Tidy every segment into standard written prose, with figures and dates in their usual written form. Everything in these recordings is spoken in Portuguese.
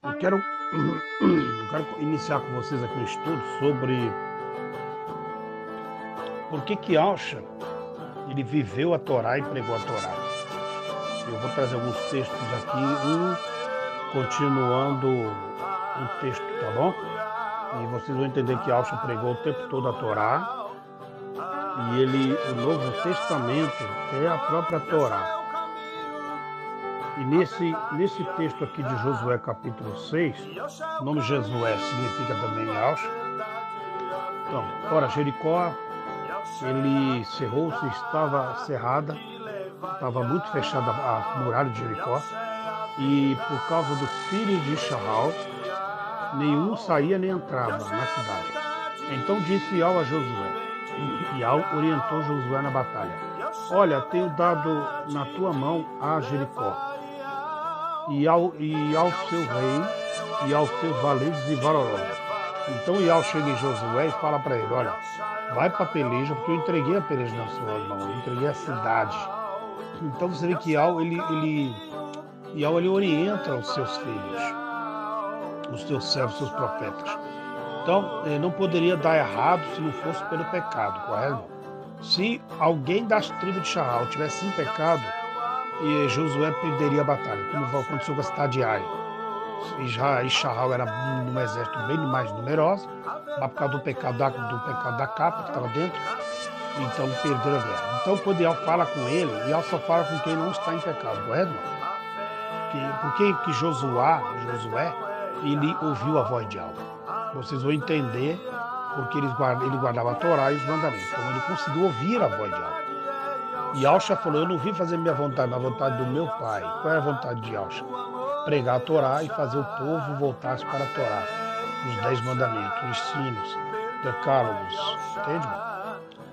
Eu quero, eu quero iniciar com vocês aqui um estudo sobre por que Alcha ele viveu a Torá e pregou a Torá. Eu vou trazer alguns textos aqui, continuando o texto, tá bom? E vocês vão entender que Alcha pregou o tempo todo a Torá e o Novo Testamento é a própria Torá. E nesse texto aqui de Josué capítulo 6, o nome Josué significa também Alcha. Então, ora, Jericó, ele cerrou-se, estava cerrada, estava muito fechada a muralha de Jericó, e por causa dos filhos de Israel, nenhum saía nem entrava na cidade. Então disse Ial a Josué, e Ial orientou Josué na batalha: olha, tenho dado na tua mão a Jericó, e ao seu rei, e aos seus valentes e valorosos. Então Ial chega em Josué e fala para ele: olha, vai para a peleja, porque eu entreguei a peleja na sua mão, eu entreguei a cidade. Então você vê que Ial ele orienta os seus filhos, os seus servos, os seus profetas. Então, não poderia dar errado se não fosse pelo pecado, correto? Se alguém das tribos de Israel tivesse em pecado, Josué perderia a batalha, como aconteceu com a cidade de Ai. Israel era um exército bem mais numeroso, mas por causa do pecado da capa que estava dentro, então perderam a guerra. Então, quando Ial fala com ele, Ial só fala com quem não está em pecado, correto? Porque Josué, ele ouviu a voz de Ial. Vocês vão entender porque ele guardava a Torá e os mandamentos. Então ele conseguiu ouvir a voz de Ial. E Alcha falou: eu não vim fazer minha vontade, mas a vontade do meu pai. Qual é a vontade de Alcha? Pregar a Torá e fazer o povo voltar-se para a Torá. Os 10 mandamentos, os ensinos, decálogos. Entende?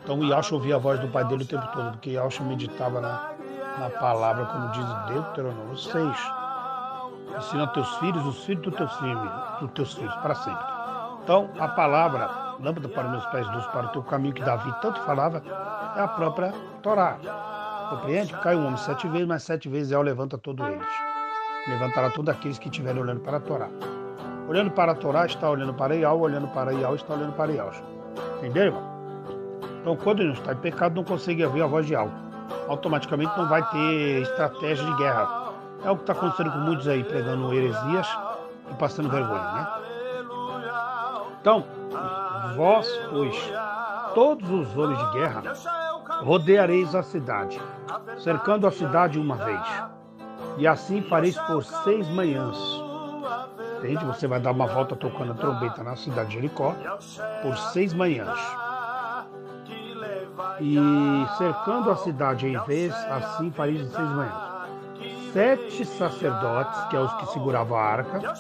Então Yalcha ouvia a voz do pai dele o tempo todo, porque Yalcha meditava na palavra, como diz Deuteronômio 6. Ensina teus filhos, os filhos dos teus filhos, para sempre. Então, a palavra, lâmpada para meus pés, luz para o teu caminho, que Davi tanto falava, é a própria Torá. Compreende? Cai um homem 7 vezes, mas 7 vezes Ial levanta todos eles. Levantará todos aqueles que estiverem olhando para a Torá. Olhando para a Torá, está olhando para Ial, olhando para Ial, está olhando para Yalcha. Entendeu, irmão? Então, quando ele não está em pecado, não consegue ouvir a voz de Ial. Automaticamente não vai ter estratégia de guerra. É o que está acontecendo com muitos aí, pregando heresias e passando vergonha, né? Então, vós, pois, todos os homens de guerra, rodeareis a cidade, cercando a cidade uma vez. E assim fareis por 6 manhãs. Entende? Você vai dar uma volta tocando a trombeta na cidade de Jericó por 6 manhãs. E cercando a cidade em vez, assim fareis em 6 manhãs. 7 sacerdotes, que é os que seguravam a arca,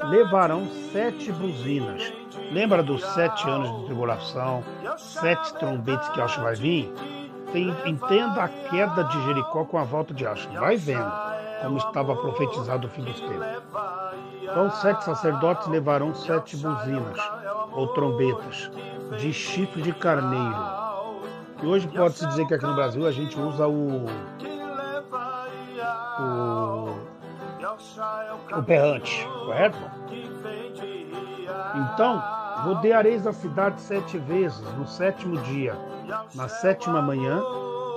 levarão 7 buzinas. Lembra dos 7 anos de tribulação, 7 trombetes que Alcha vai vir? Entenda a queda de Jericó com a volta de Alcha. Vai vendo como estava profetizado o fim dos tempos. Então, 7 sacerdotes levarão 7 buzinas, ou trombetas, de chifre de carneiro. E hoje pode-se dizer que aqui no Brasil a gente usa o berrante, correto? Então, rodeareis a cidade 7 vezes no 7º dia. Na 7ª manhã,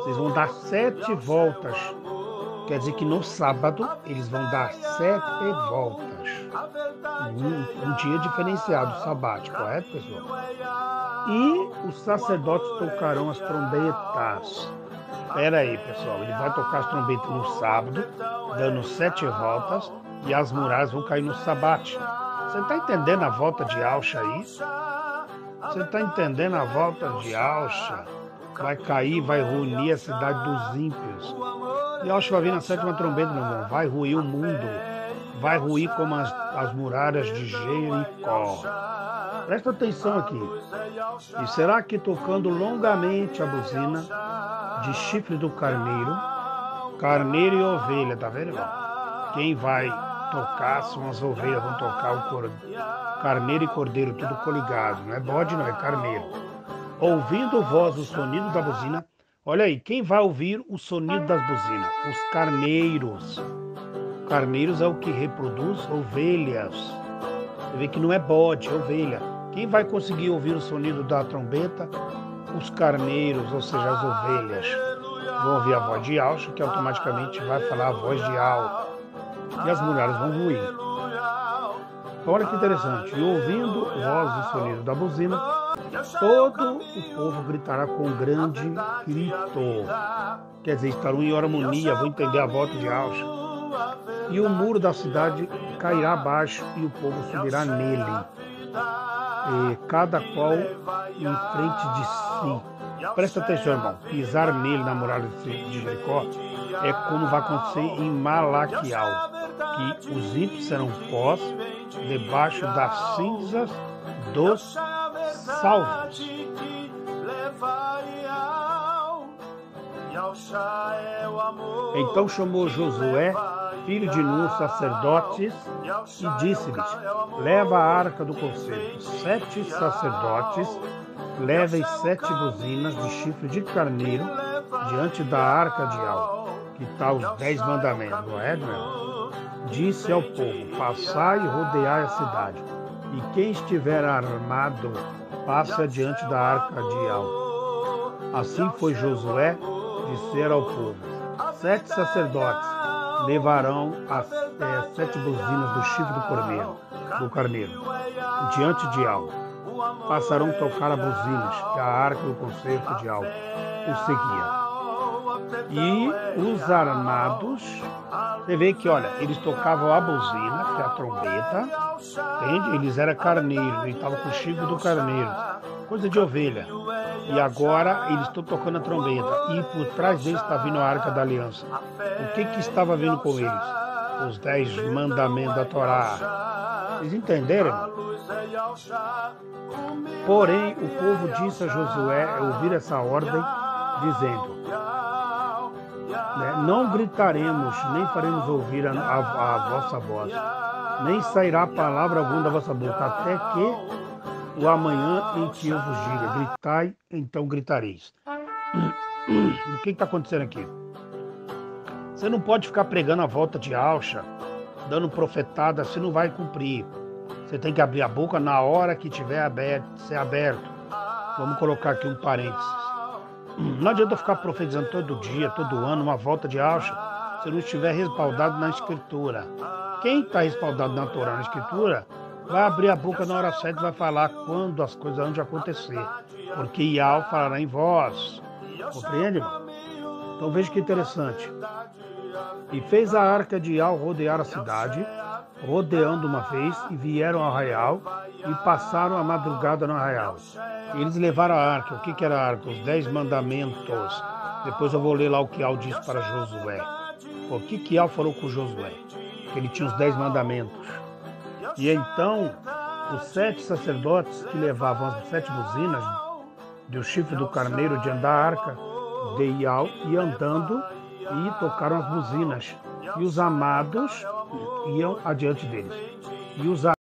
vocês vão dar 7 voltas. Quer dizer que no sábado, eles vão dar 7 voltas. Um dia diferenciado, sabático, correto, pessoal? E os sacerdotes tocarão as trombetas. Espera aí, pessoal, ele vai tocar as trombetas no sábado, dando 7 voltas, e as muralhas vão cair no sabate. Você está entendendo a volta de Alcha aí? Você está entendendo a volta de Alcha? Vai cair, vai ruir a cidade dos ímpios. E Alcha vai vir na 7ª trombeta, meu irmão. Vai ruir o mundo. Vai ruir como as muralhas de Jericó. Presta atenção aqui. E será que tocando longamente a buzina de chifre do carneiro e ovelha, tá vendo, irmão? Quem vai tocar são as ovelhas, vão tocar o carneiro e cordeiro, tudo coligado. Não é bode, não, é carneiro. Ouvindo vós o sonido da buzina, olha aí, quem vai ouvir o sonido das buzinas? Os carneiros. Carneiros é o que reproduz ovelhas. Você vê que não é bode, é ovelha. Quem vai conseguir ouvir o sonido da trombeta? Os carneiros, ou seja, as ovelhas, vão ouvir a voz de Yahshua, que automaticamente vai falar a voz de Yahweh. E as muralhas vão ruir. Olha que interessante. E ouvindo voz e sonido da buzina, todo o povo gritará com grande grito. Quer dizer, estarão em harmonia, vão entender a volta de Yahshua. E o muro da cidade cairá abaixo e o povo subirá nele. E cada qual em frente de si. Presta atenção, irmão. Pisar nele na muralha de Jericó é como vai acontecer em Malaquial, que os ímpios serão pós debaixo das cinzas dos salvos. Então chamou Josué, filho de Nun, sacerdotes, e disse-lhes: leva a arca do concerto. 7 sacerdotes levem 7 buzinas de chifre de carneiro diante da arca de Yahweh, que está os 10 mandamentos, não é, irmão? Disse ao povo: passai e rodeai a cidade, e quem estiver armado, passe adiante da arca de Yahweh. Assim foi Josué dizer ao povo: 7 sacerdotes levarão as 7 buzinas do chifre do carneiro diante de Yahweh. Passarão a tocar a buzinas, que a arca do concerto de Yahweh o seguia. E os armados, você vê que, olha, eles tocavam a buzina, que é a trombeta, entende? Eles eram carneiros, eles estavam com o chifre do carneiro, coisa de ovelha. E agora eles estão tocando a trombeta. E por trás deles está vindo a arca da aliança. O que estava vindo com eles? Os 10 mandamentos da Torá. Vocês entenderam? Porém, o povo disse a Josué, ao ouvir essa ordem, dizendo: não gritaremos, nem faremos ouvir a vossa voz, nem sairá palavra alguma da vossa boca, até que o amanhã em que eu vos diga: gritai, então gritareis. O que está acontecendo aqui? Você não pode ficar pregando a volta de Yahshua, dando profetada, você não vai cumprir. Você tem que abrir a boca na hora que tiver ser aberto. Vamos colocar aqui um parênteses. Não adianta ficar profetizando todo dia, todo ano, uma volta de Yahshua, se não estiver respaldado na Escritura. Quem está respaldado na Torá, na Escritura, vai abrir a boca na hora certa e vai falar quando as coisas vão acontecer. Porque Yahweh falará em vós. Compreende, irmão? Então veja que interessante. E fez a arca de Yahweh rodear a cidade, rodeando uma vez, e vieram ao arraial e passaram a madrugada no arraial. E eles levaram a arca. O que era a arca? Os 10 mandamentos. Depois eu vou ler lá o que Yahweh disse para Josué. O que Yahweh falou com Josué? Que ele tinha os 10 mandamentos. E então, os 7 sacerdotes que levavam as 7 buzinas do chifre do carneiro diante da arca de Yahweh, e andando, e tocaram as buzinas. E os amados iam adiante deles. E os